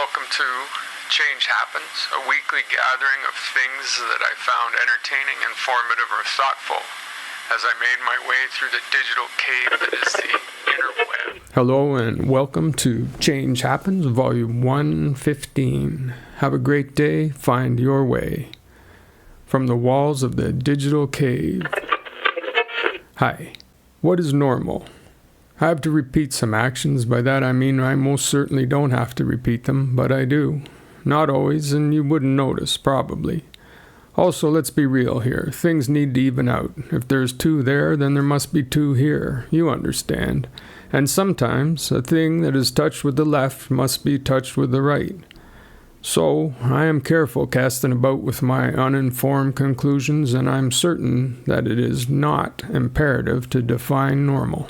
welcome to Change Happens, a weekly gathering of things that I found entertaining, informative, or thoughtful as I made my way through the digital cave that is the interweb. Hello and welcome to Change Happens, Volume 115. Have a great day, find your way. From the walls of the digital cave. Hi, what is normal? I have to repeat some actions. By that I mean I most certainly don't have to repeat them, but I do. Not always, and you wouldn't notice, probably. Also, let's be real here. Things need to even out. If there's two there, then there must be two here. You understand. And sometimes, a thing that is touched with the left must be touched with the right. So, I am careful casting about with my uninformed conclusions, and I'm certain that it is not imperative to define normal.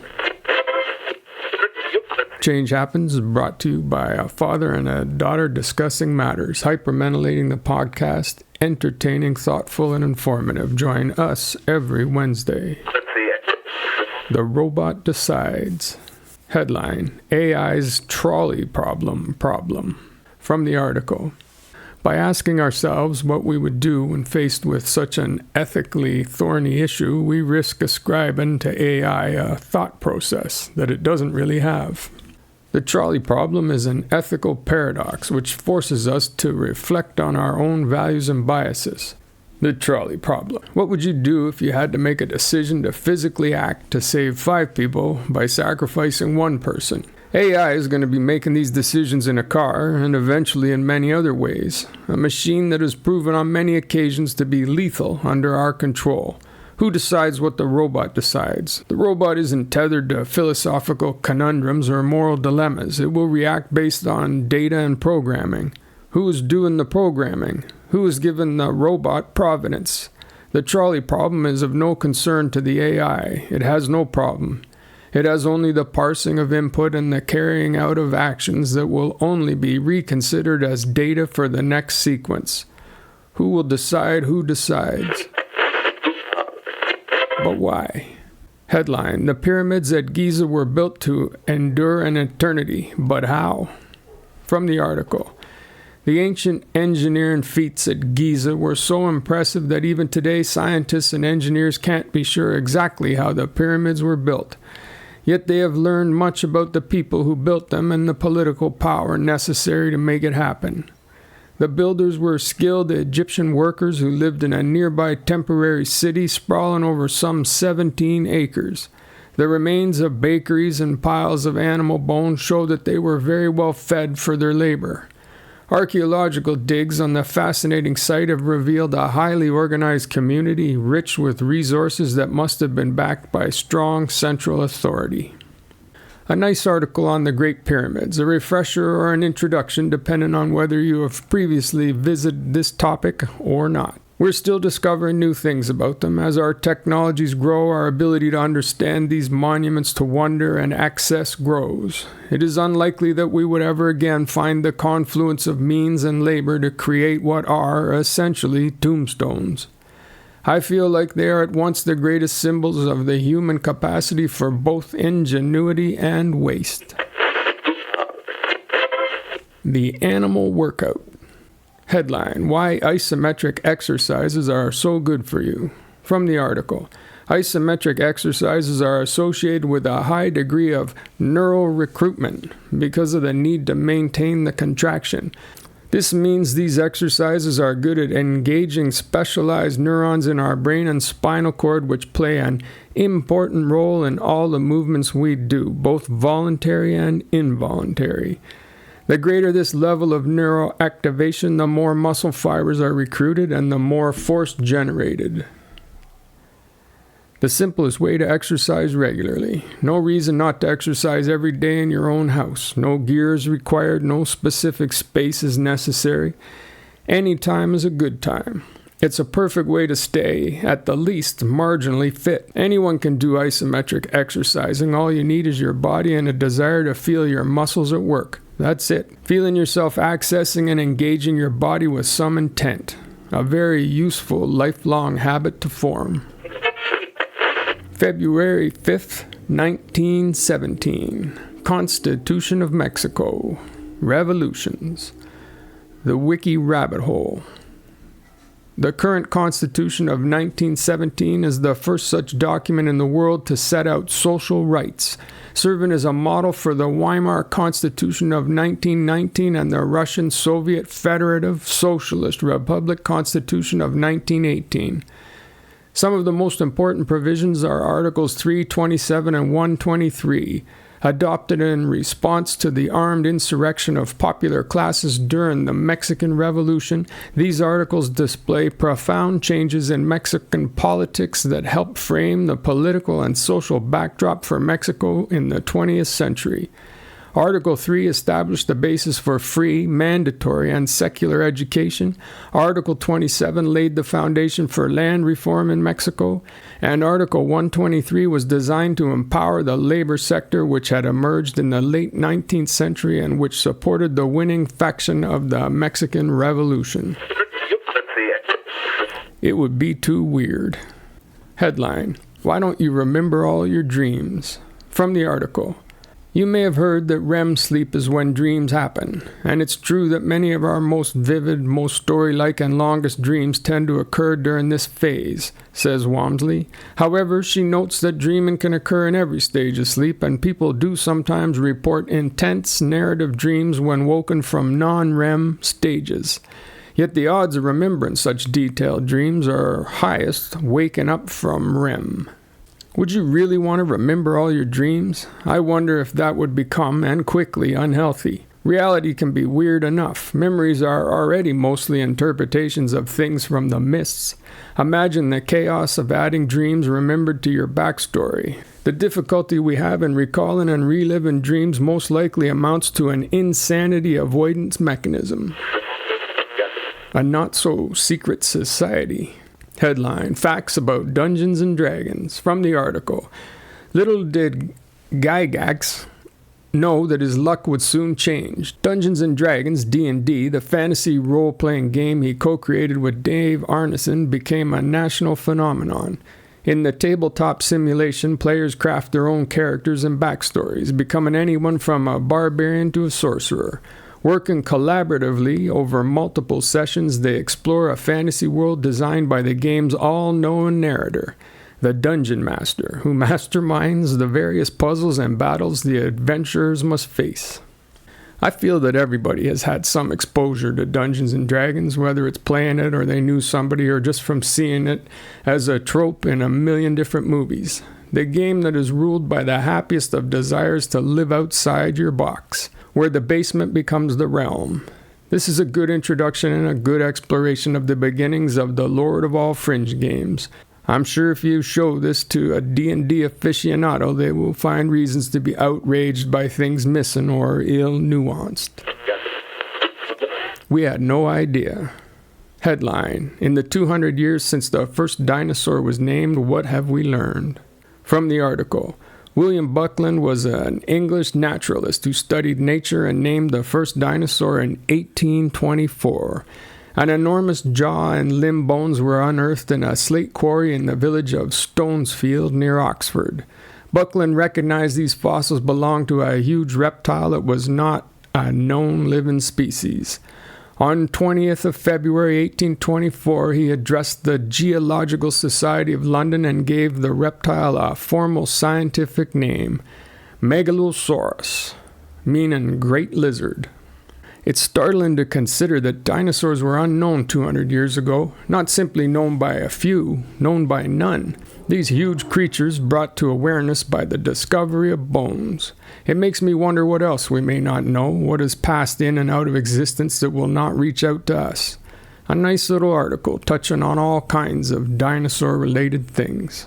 Change Happens is brought to you by a father and a daughter discussing matters, hyperventilating the podcast, entertaining, thoughtful, and informative. Join us every Wednesday. The Robot Decides. Headline, AI's Trolley Problem. From the article. By asking ourselves what we would do when faced with such an ethically thorny issue, we risk ascribing to AI a thought process that it doesn't really have. The trolley problem is an ethical paradox which forces us to reflect on our own values and biases. The trolley problem. What would you do if you had to make a decision to physically act to save 5 people by sacrificing 1 person? AI is going to be making these decisions in a car and eventually in many other ways. A machine that has proven on many occasions to be lethal under our control. Who decides what the robot decides? The robot isn't tethered to philosophical conundrums or moral dilemmas. It will react based on data and programming. Who is doing the programming? Who is given the robot provenance? The trolley problem is of no concern to the AI. It has no problem. It has only the parsing of input and the carrying out of actions that will only be reconsidered as data for the next sequence. Who will decide who decides? But why? Headline, the pyramids at Giza were built to endure an eternity, but how? From the article. The ancient engineering feats at Giza were so impressive that even today scientists and engineers can't be sure exactly how the pyramids were built. Yet they have learned much about the people who built them and the political power necessary to make it happen. The builders were skilled Egyptian workers who lived in a nearby temporary city sprawling over some 17 acres. The remains of bakeries and piles of animal bones show that they were very well fed for their labor. Archaeological digs on the fascinating site have revealed a highly organized community rich with resources that must have been backed by strong central authority. A nice article on the Great Pyramids, a refresher or an introduction depending on whether you have previously visited this topic or not. We're still discovering new things about them. As our technologies grow, our ability to understand these monuments to wonder and access grows. It is unlikely that we would ever again find the confluence of means and labor to create what are, essentially, tombstones. I feel like they are at once the greatest symbols of the human capacity for both ingenuity and waste. The Animal Workout. Headline, Why Isometric Exercises Are So Good for You. From the article. Isometric exercises are associated with a high degree of neural recruitment because of the need to maintain the contraction. This means these exercises are good at engaging specialized neurons in our brain and spinal cord which play an important role in all the movements we do, both voluntary and involuntary. The greater this level of neural activation, the more muscle fibers are recruited and the more force generated. The simplest way to exercise regularly. No reason not to exercise every day in your own house. No gear is required. No specific space is necessary. Any time is a good time. It's a perfect way to stay, at the least, marginally fit. Anyone can do isometric exercising. All you need is your body and a desire to feel your muscles at work. That's it. Feeling yourself accessing and engaging your body with some intent. A very useful, lifelong habit to form. February 5th, 1917. Constitution of Mexico. Revolutions. The Wiki Rabbit Hole. The current Constitution of 1917 is the first such document in the world to set out social rights, serving as a model for the Weimar Constitution of 1919 and the Russian Soviet Federative Socialist Republic Constitution of 1918. Some of the most important provisions are Articles 327 and 123, adopted in response to the armed insurrection of popular classes during the Mexican Revolution. These articles display profound changes in Mexican politics that helped frame the political and social backdrop for Mexico in the 20th century. Article 3 established the basis for free, mandatory, and secular education. Article 27 laid the foundation for land reform in Mexico. And Article 123 was designed to empower the labor sector, which had emerged in the late 19th century and which supported the winning faction of the Mexican Revolution. It would be too weird. Headline: Why don't you remember all your dreams? From the article. You may have heard that REM sleep is when dreams happen, and it's true that many of our most vivid, most story-like, and longest dreams tend to occur during this phase, says Walmsley. However, she notes that dreaming can occur in every stage of sleep, and people do sometimes report intense narrative dreams when woken from non-REM stages. Yet the odds of remembering such detailed dreams are highest waking up from REM. Would you really want to remember all your dreams? I wonder if that would become, and quickly, unhealthy. Reality can be weird enough. Memories are already mostly interpretations of things from the myths. Imagine the chaos of adding dreams remembered to your backstory. The difficulty we have in recalling and reliving dreams most likely amounts to an insanity avoidance mechanism. A not-so-secret society. Headline: Facts about Dungeons and Dragons. From the article. Little did Gygax know that his luck would soon change. Dungeons and Dragons, D&D, the fantasy role-playing game he co-created with Dave Arneson, became a national phenomenon. In the tabletop simulation, players craft their own characters and backstories, becoming anyone from a barbarian to a sorcerer. Working collaboratively over multiple sessions, they explore a fantasy world designed by the game's all-knowing narrator, the Dungeon Master, who masterminds the various puzzles and battles the adventurers must face. I feel that everybody has had some exposure to Dungeons and Dragons, whether it's playing it or they knew somebody or just from seeing it as a trope in a million different movies. The game that is ruled by the happiest of desires to live outside your box, where the basement becomes the realm. This is a good introduction and a good exploration of the beginnings of the Lord of all fringe games. I'm sure if you show this to a D&D aficionado, they will find reasons to be outraged by things missing or ill-nuanced. We had no idea. Headline: In the 200 years since the first dinosaur was named, what have we learned? From the article. William Buckland was an English naturalist who studied nature and named the first dinosaur in 1824. An enormous jaw and limb bones were unearthed in a slate quarry in the village of Stonesfield near Oxford. Buckland recognized these fossils belonged to a huge reptile that was not a known living species. On 20th of February 1824, he addressed the Geological Society of London and gave the reptile a formal scientific name, Megalosaurus, meaning great lizard. It's startling to consider that dinosaurs were unknown 200 years ago, not simply known by a few, known by none. These huge creatures brought to awareness by the discovery of bones. It makes me wonder what else we may not know, what has passed in and out of existence that will not reach out to us. A nice little article touching on all kinds of dinosaur-related things.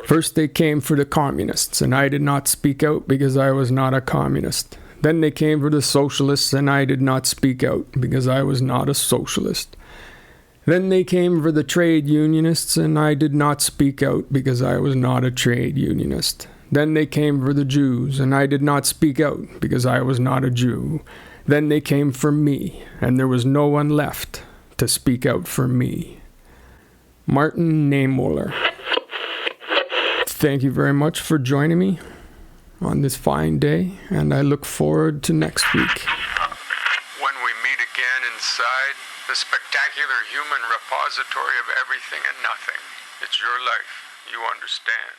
First they came for the communists, and I did not speak out because I was not a communist. Then they came for the socialists, and I did not speak out because I was not a socialist. Then they came for the trade unionists, and I did not speak out because I was not a trade unionist. Then they came for the Jews, and I did not speak out because I was not a Jew. Then they came for me, and there was no one left to speak out for me. Martin Niemöller. Thank you very much for joining me. on this fine day, and I look forward to next week. When we meet again inside the spectacular human repository of everything and nothing. It's your life. You understand.